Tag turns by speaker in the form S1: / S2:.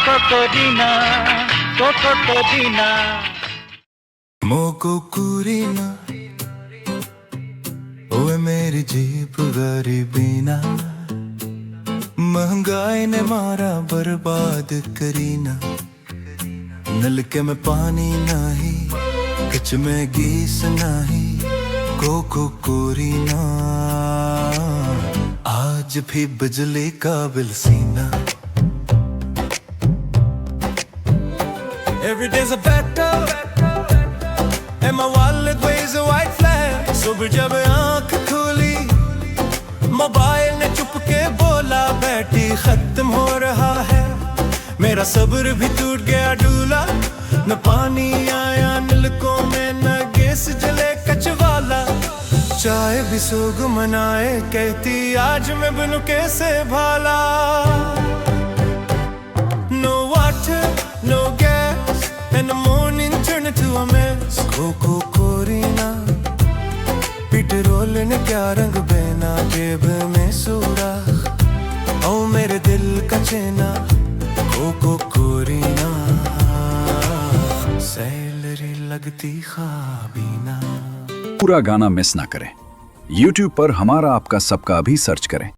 S1: कोकोरीना कोकोरीना
S2: मोकोकुरीना ओए मेरी जीप गरीबीना महंगाई ने मारा बर्बाद करीना नलके में पानी नहीं कच में गीस नहीं कोकोरीना आज भी बिजली का बिल सीना Every day's a battle and my wallet weighs a white flag सुबह जब आँख खुली मोबाइल ने चुप के बोला बैटरी खत्म हो रहा है मेरा सब्र भी टूट गया डूला न पानी आया नलकों में न गैस जले कच वाला चाय भी सोग मनाए कहती आज मैं बनूं कैसे भाला No water, no gas and the morning turn into a mess कोकोरीना पेट्रोल ने क्या रंग बहना जेब में सुराख ओ मेरे दिल का चेना कोकोरीना सैलरी लगती ख्वाबीना
S3: पूरा गाना मिस ना करें। YouTube पर हमारा आपका सबका भी सर्च करें।